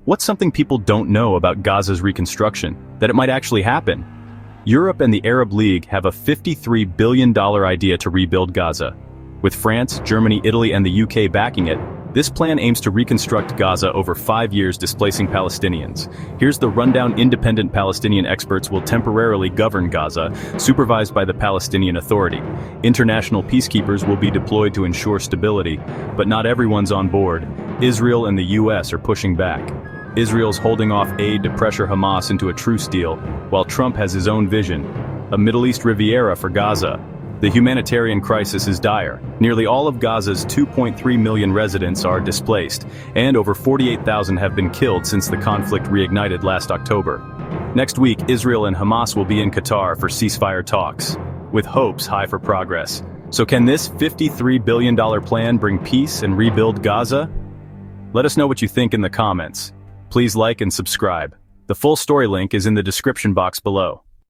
What's something people don't know about Gaza's reconstruction, that it might actually happen? Europe and the Arab League have a $53 billion idea to rebuild Gaza. With France, Germany, Italy, and the UK backing it, this plan aims to reconstruct Gaza over 5 years, displacing Palestinians. Here's the rundown: independent Palestinian experts will temporarily govern Gaza, supervised by the Palestinian Authority. International peacekeepers will be deployed to ensure stability, but not everyone's on board. Israel and the US are pushing back. Israel's holding off aid to pressure Hamas into a truce deal, while Trump has his own vision: a Middle East Riviera for Gaza. The humanitarian crisis is dire. Nearly all of Gaza's 2.3 million residents are displaced, and over 48,000 have been killed since the conflict reignited last October. Next week, Israel and Hamas will be in Qatar for ceasefire talks, with hopes high for progress. So can this $53 billion plan bring peace and rebuild Gaza? Let us know what you think in the comments. Please like and subscribe. The full story link is in the description box below.